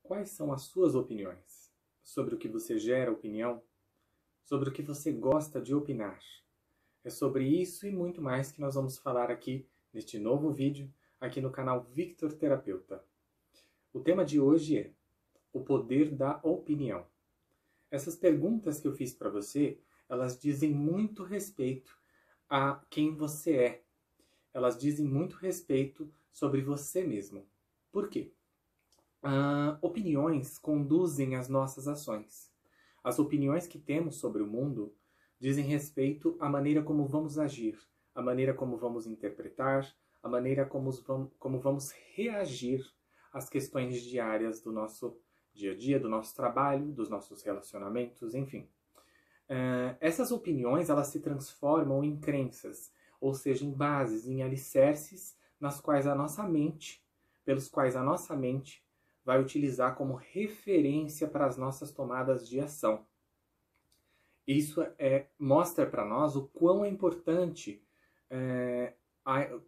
Quais são as suas opiniões? Sobre o que você gera opinião? Sobre o que você gosta de opinar? É sobre isso e muito mais que nós vamos falar aqui neste novo vídeo, aqui no canal Victor Terapeuta. O tema de hoje é o poder da opinião. Essas perguntas que eu fiz para você, elas dizem muito respeito a quem você é. Elas dizem muito respeito sobre você mesmo. Por quê? Opiniões conduzem as nossas ações. As opiniões que temos sobre o mundo dizem respeito à maneira como vamos agir, à maneira como vamos interpretar, à maneira como vamos reagir às questões diárias do nosso dia a dia, do nosso trabalho, dos nossos relacionamentos, enfim. Essas opiniões, elas se transformam em crenças, ou seja, em bases, em alicerces pelos quais a nossa mente vai utilizar como referência para as nossas tomadas de ação. Isso mostra para nós o quão é importante,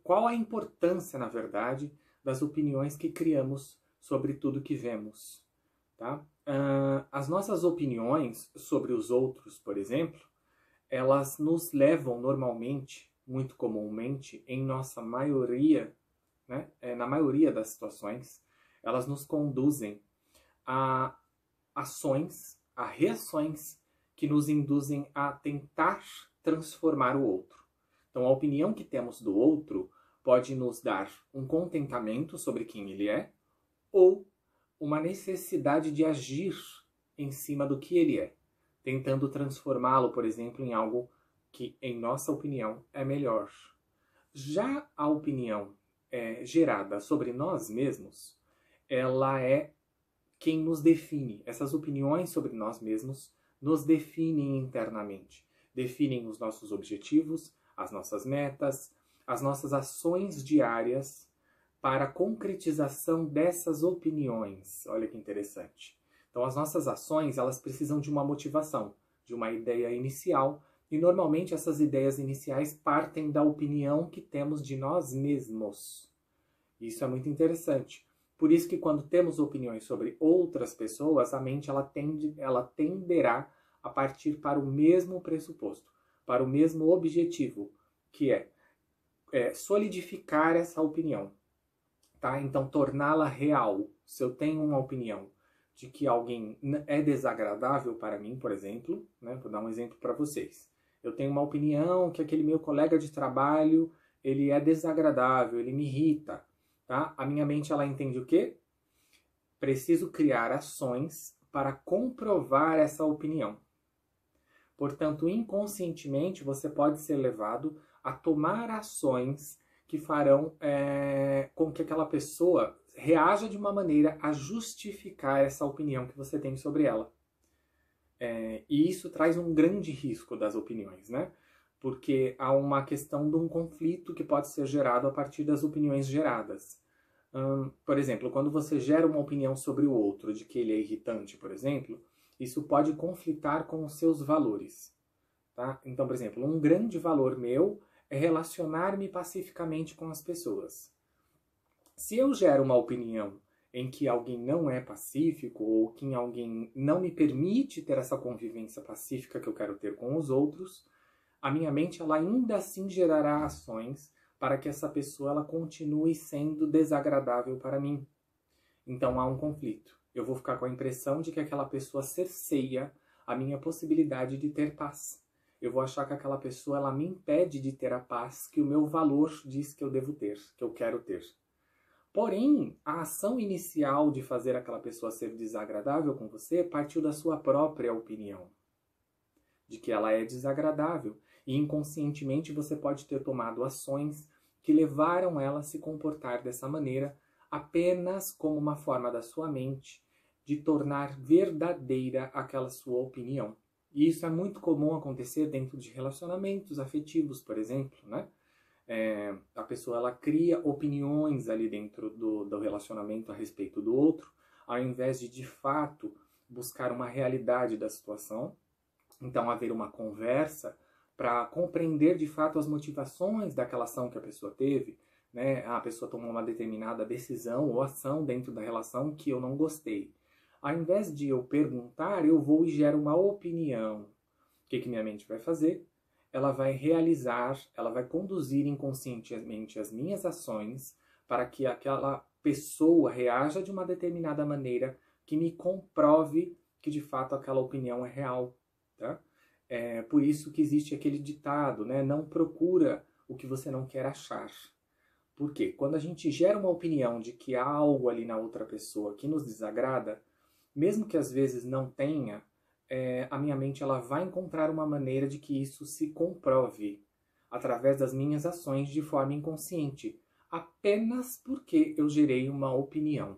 qual a importância, na verdade, das opiniões que criamos sobre tudo que vemos. Tá? As nossas opiniões sobre os outros, por exemplo, elas nos levam normalmente, muito comumente, em nossa maioria, né, na maioria das situações, elas nos conduzem a ações, a reações que nos induzem a tentar transformar o outro. Então, a opinião que temos do outro pode nos dar um contentamento sobre quem ele é ou uma necessidade de agir em cima do que ele é, tentando transformá-lo, por exemplo, em algo que, em nossa opinião, é melhor. Já a opinião gerada sobre nós mesmos, ela é quem nos define. Essas opiniões sobre nós mesmos nos definem internamente. Definem os nossos objetivos, as nossas metas, as nossas ações diárias para a concretização dessas opiniões. Olha que interessante. Então, as nossas ações, elas precisam de uma motivação, de uma ideia inicial, e normalmente essas ideias iniciais partem da opinião que temos de nós mesmos. Isso é muito interessante. Por isso que quando temos opiniões sobre outras pessoas, a mente ela tenderá a partir para o mesmo pressuposto, para o mesmo objetivo, que é solidificar essa opinião. Tá? Então, torná-la real. Se eu tenho uma opinião de que alguém é desagradável para mim, por exemplo, né? Vou dar um exemplo para vocês. Eu tenho uma opinião que aquele meu colega de trabalho, ele é desagradável, ele me irrita. Tá? A minha mente, ela entende o quê? Preciso criar ações para comprovar essa opinião. Portanto, inconscientemente, você pode ser levado a tomar ações que farão com que aquela pessoa reaja de uma maneira a justificar essa opinião que você tem sobre ela. E isso traz um grande risco das opiniões, né? Porque há uma questão de um conflito que pode ser gerado a partir das opiniões geradas. Por exemplo, quando você gera uma opinião sobre o outro, de que ele é irritante, por exemplo, isso pode conflitar com os seus valores. Tá? Então, por exemplo, um grande valor meu é relacionar-me pacificamente com as pessoas. Se eu gero uma opinião em que alguém não é pacífico ou que alguém não me permite ter essa convivência pacífica que eu quero ter com os outros, a minha mente ela ainda assim gerará ações para que essa pessoa ela continue sendo desagradável para mim. Então há um conflito. Eu vou ficar com a impressão de que aquela pessoa cerceia a minha possibilidade de ter paz. Eu vou achar que aquela pessoa ela me impede de ter a paz que o meu valor diz que eu devo ter, que eu quero ter. Porém, a ação inicial de fazer aquela pessoa ser desagradável com você partiu da sua própria opinião, de que ela é desagradável. E inconscientemente você pode ter tomado ações que levaram ela a se comportar dessa maneira apenas como uma forma da sua mente de tornar verdadeira aquela sua opinião. E isso é muito comum acontecer dentro de relacionamentos afetivos, por exemplo, né? A pessoa ela cria opiniões ali dentro do relacionamento a respeito do outro, ao invés de fato buscar uma realidade da situação. Então, haver uma conversa para compreender de fato as motivações daquela ação que a pessoa teve, né? A pessoa tomou uma determinada decisão ou ação dentro da relação que eu não gostei. Ao invés de eu perguntar, eu vou e gero uma opinião. O que minha mente vai fazer? Ela vai realizar, ela vai conduzir inconscientemente as minhas ações para que aquela pessoa reaja de uma determinada maneira que me comprove que de fato aquela opinião é real. Tá? É por isso que existe aquele ditado, né? Não procura o que você não quer achar. Por quê? Quando a gente gera uma opinião de que há algo ali na outra pessoa que nos desagrada, mesmo que às vezes não tenha, a minha mente ela vai encontrar uma maneira de que isso se comprove através das minhas ações de forma inconsciente, apenas porque eu gerei uma opinião.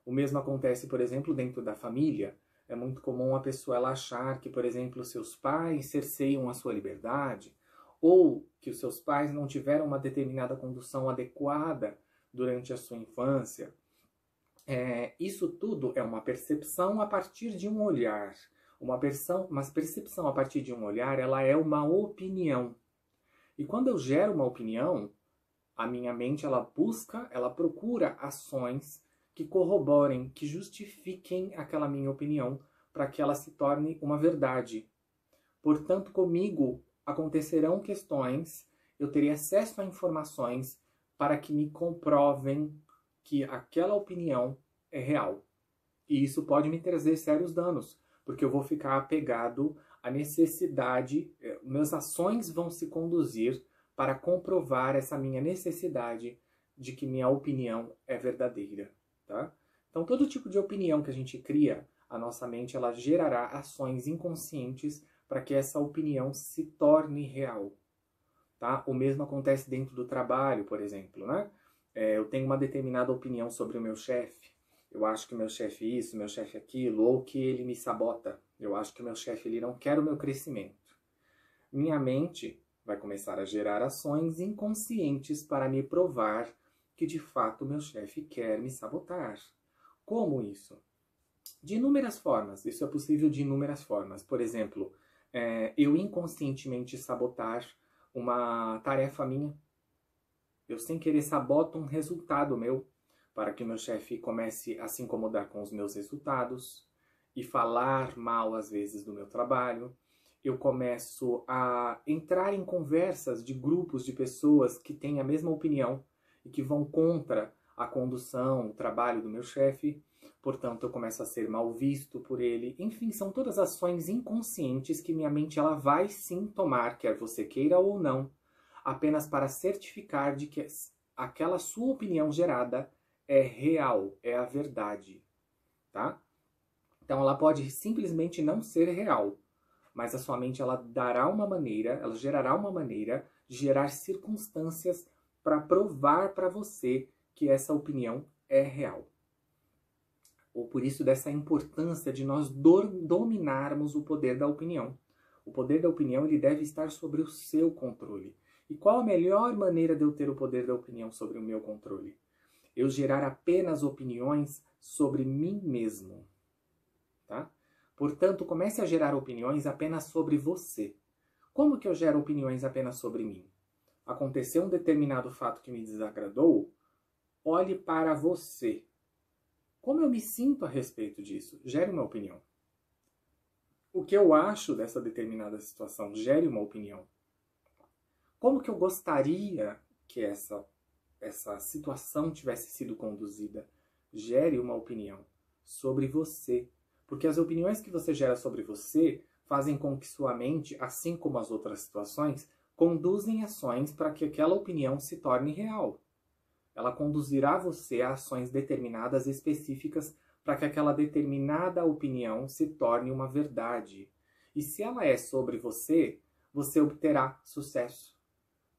O mesmo acontece, por exemplo, dentro da família. É muito comum a pessoa ela achar que, por exemplo, seus pais cerceiam a sua liberdade, ou que os seus pais não tiveram uma determinada condução adequada durante a sua infância. Isso tudo é uma percepção a partir de um olhar. Uma percepção a partir de um olhar, ela é uma opinião. E quando eu gero uma opinião, a minha mente ela busca, ela procura ações que corroborem, que justifiquem aquela minha opinião para que ela se torne uma verdade. Portanto, comigo acontecerão questões, eu terei acesso a informações para que me comprovem que aquela opinião é real. E isso pode me trazer sérios danos, porque eu vou ficar apegado à necessidade, minhas ações vão se conduzir para comprovar essa minha necessidade de que minha opinião é verdadeira, tá? Então, todo tipo de opinião que a gente cria, a nossa mente ela gerará ações inconscientes para que essa opinião se torne real, tá? O mesmo acontece dentro do trabalho, por exemplo, né? Eu tenho uma determinada opinião sobre o meu chefe. Eu acho que o meu chefe isso, meu chefe aquilo, ou que ele me sabota. Eu acho que o meu chefe ele não quer o meu crescimento. Minha mente vai começar a gerar ações inconscientes para me provar que de fato o meu chefe quer me sabotar. Como isso? De inúmeras formas. Isso é possível de inúmeras formas. Por exemplo, eu inconscientemente sabotar uma tarefa minha. Eu sem querer saboto um resultado meu para que o meu chefe comece a se incomodar com os meus resultados e falar mal às vezes do meu trabalho. Eu começo a entrar em conversas de grupos de pessoas que têm a mesma opinião e que vão contra a condução, o trabalho do meu chefe. Portanto, eu começo a ser mal visto por ele. Enfim, são todas ações inconscientes que minha mente ela vai sim tomar, quer você queira ou não, apenas para certificar de que aquela sua opinião gerada é real, é a verdade, tá? Então ela pode simplesmente não ser real, mas a sua mente ela dará uma maneira, ela gerará uma maneira de gerar circunstâncias para provar para você que essa opinião é real. Ou por isso dessa importância de nós dominarmos o poder da opinião. O poder da opinião ele deve estar sobre o seu controle. E qual a melhor maneira de eu ter o poder da opinião sobre o meu controle? Eu gerar apenas opiniões sobre mim mesmo. Tá? Portanto, comece a gerar opiniões apenas sobre você. Como que eu gero opiniões apenas sobre mim? Aconteceu um determinado fato que me desagradou? Olhe para você. Como eu me sinto a respeito disso? Gere uma opinião. O que eu acho dessa determinada situação? Gere uma opinião. Como que eu gostaria que essa situação tivesse sido conduzida? Gere uma opinião sobre você. Porque as opiniões que você gera sobre você fazem com que sua mente, assim como as outras situações, conduzem ações para que aquela opinião se torne real. Ela conduzirá você a ações determinadas específicas para que aquela determinada opinião se torne uma verdade. E se ela é sobre você, você obterá sucesso.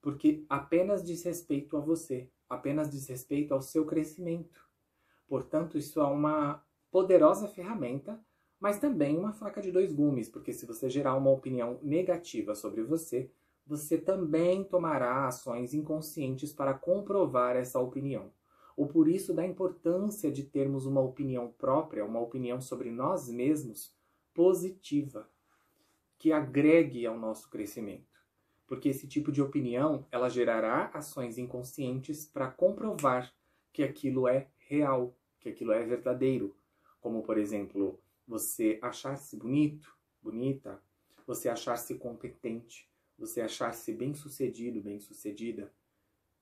Porque apenas diz respeito a você, apenas diz respeito ao seu crescimento. Portanto, isso é uma poderosa ferramenta, mas também uma faca de dois gumes, porque se você gerar uma opinião negativa sobre você, você também tomará ações inconscientes para comprovar essa opinião. Ou por isso da importância de termos uma opinião própria, uma opinião sobre nós mesmos, positiva, que agregue ao nosso crescimento. Porque esse tipo de opinião, ela gerará ações inconscientes para comprovar que aquilo é real, que aquilo é verdadeiro. como, por exemplo, você achar-se bonito, bonita, você achar-se competente, você achar-se bem-sucedido, bem-sucedida.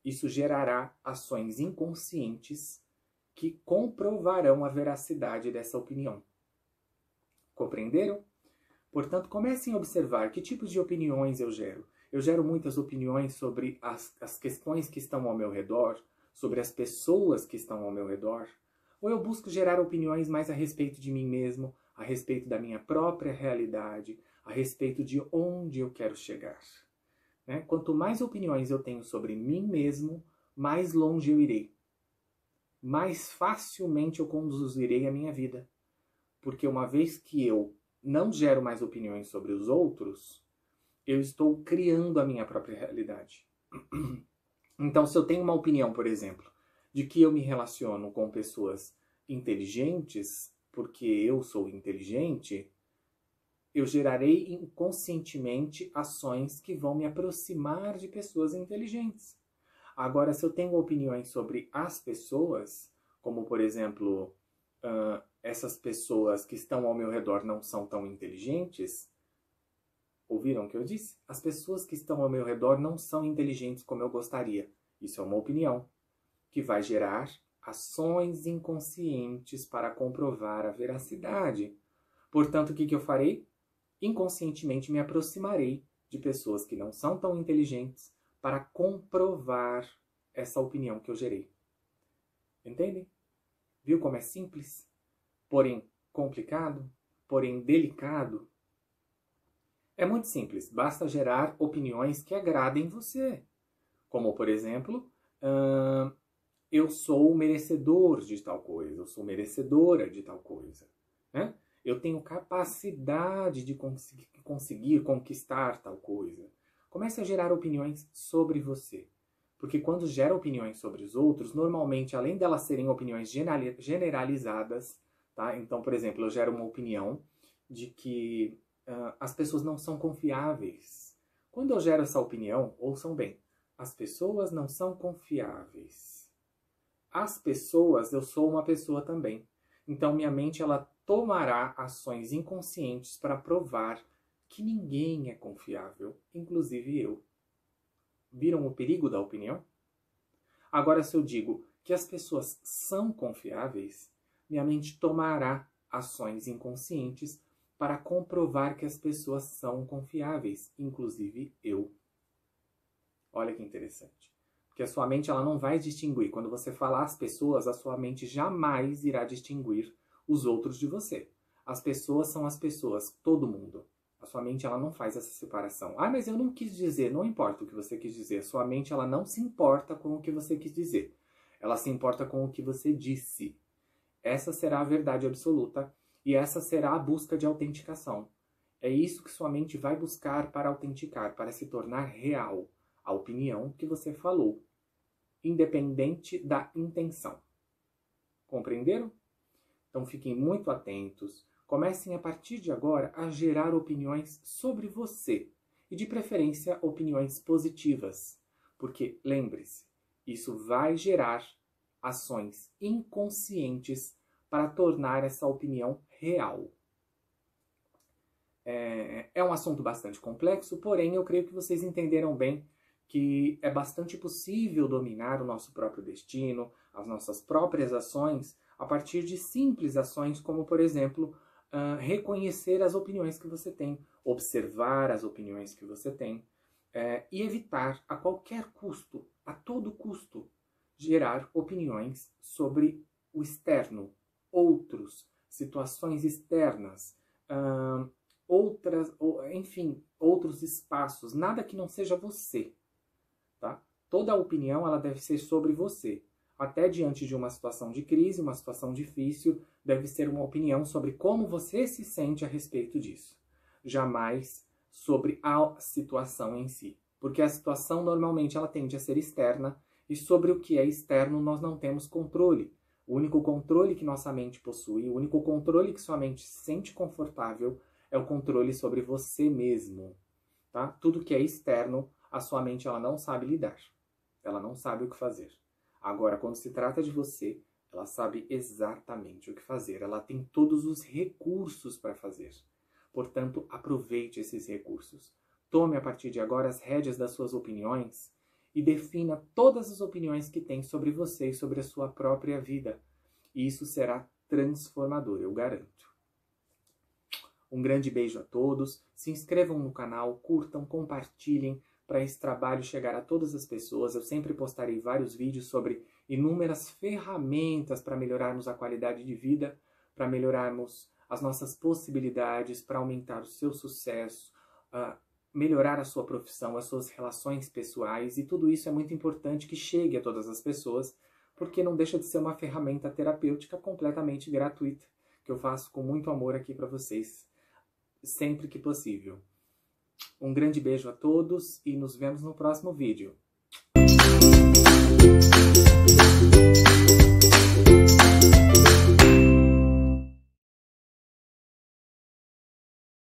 Isso gerará ações inconscientes que comprovarão a veracidade dessa opinião. Compreenderam? Portanto, comecem a observar que tipos de opiniões eu gero. Eu gero muitas opiniões sobre as questões que estão ao meu redor, sobre as pessoas que estão ao meu redor, ou eu busco gerar opiniões mais a respeito de mim mesmo, a respeito da minha própria realidade, a respeito de onde eu quero chegar. Né? Quanto mais opiniões eu tenho sobre mim mesmo, mais longe eu irei. Mais facilmente eu conduzirei a minha vida. Porque uma vez que eu não gero mais opiniões sobre os outros, eu estou criando a minha própria realidade. Então, se eu tenho uma opinião, por exemplo, de que eu me relaciono com pessoas inteligentes, porque eu sou inteligente, eu gerarei inconscientemente ações que vão me aproximar de pessoas inteligentes. Agora, se eu tenho opiniões sobre as pessoas, como, por exemplo, essas pessoas que estão ao meu redor não são tão inteligentes, ouviram o que eu disse? As pessoas que estão ao meu redor não são inteligentes como eu gostaria. Isso é uma opinião que vai gerar ações inconscientes para comprovar a veracidade. Portanto, o que eu farei? Inconscientemente me aproximarei de pessoas que não são tão inteligentes para comprovar essa opinião que eu gerei. Entendem? Viu como é simples? Porém complicado? Porém delicado? É muito simples, basta gerar opiniões que agradem você. Como, por exemplo, eu sou merecedor de tal coisa, eu sou merecedora de tal coisa. Né? Eu tenho capacidade de conseguir conquistar tal coisa. Comece a gerar opiniões sobre você. Porque quando gera opiniões sobre os outros, normalmente, além delas serem opiniões generalizadas, tá? Então, por exemplo, eu gero uma opinião de que as pessoas não são confiáveis. Quando eu gero essa opinião, ouçam bem, as pessoas não são confiáveis. As pessoas, eu sou uma pessoa também. Então, minha mente ela tomará ações inconscientes para provar que ninguém é confiável, inclusive eu. Viram o perigo da opinião? Agora, se eu digo que as pessoas são confiáveis, minha mente tomará ações inconscientes para comprovar que as pessoas são confiáveis, inclusive eu. Olha que interessante. Porque a sua mente ela não vai distinguir. Quando você falar as pessoas, a sua mente jamais irá distinguir os outros de você. As pessoas são as pessoas, todo mundo. A sua mente ela não faz essa separação. Ah, mas eu não quis dizer. Não importa o que você quis dizer. A sua mente ela não se importa com o que você quis dizer. Ela se importa com o que você disse. Essa será a verdade absoluta e essa será a busca de autenticação. É isso que sua mente vai buscar para autenticar, para se tornar real. A opinião que você falou, independente da intenção. Compreenderam? Então fiquem muito atentos. Comecem a partir de agora a gerar opiniões sobre você. E de preferência opiniões positivas. Porque, lembre-se, isso vai gerar ações inconscientes para tornar essa opinião real. É um assunto bastante complexo, porém eu creio que vocês entenderam bem que é bastante possível dominar o nosso próprio destino, as nossas próprias ações, a partir de simples ações como, por exemplo, reconhecer as opiniões que você tem, observar as opiniões que você tem e evitar a qualquer custo, a todo custo, gerar opiniões sobre o externo, outros, situações externas, outros espaços, nada que não seja você. Tá? Toda a opinião ela deve ser sobre você. Até diante de uma situação de crise, uma situação difícil, deve ser uma opinião sobre como você se sente a respeito disso. Jamais sobre a situação em si. Porque a situação normalmente ela tende a ser externa e sobre o que é externo nós não temos controle. O único controle que nossa mente possui, o único controle que sua mente se sente confortável é o controle sobre você mesmo. Tá? Tudo que é externo, a sua mente ela não sabe lidar. Ela não sabe o que fazer. Agora, quando se trata de você, Ela sabe exatamente o que fazer. Ela tem todos os recursos para fazer. Portanto, aproveite esses recursos. Tome a partir de agora as rédeas das suas opiniões e defina todas as opiniões que tem sobre você e sobre a sua própria vida. E isso será transformador, eu garanto. Um grande beijo a todos. Se inscrevam no canal, curtam, compartilhem para esse trabalho chegar a todas as pessoas. Eu sempre postarei vários vídeos sobre inúmeras ferramentas para melhorarmos a qualidade de vida, para melhorarmos as nossas possibilidades, para aumentar o seu sucesso, melhorar a sua profissão, as suas relações pessoais, e tudo isso é muito importante que chegue a todas as pessoas, porque não deixa de ser uma ferramenta terapêutica completamente gratuita, que eu faço com muito amor aqui para vocês, sempre que possível. Um grande beijo a todos e nos vemos no próximo vídeo.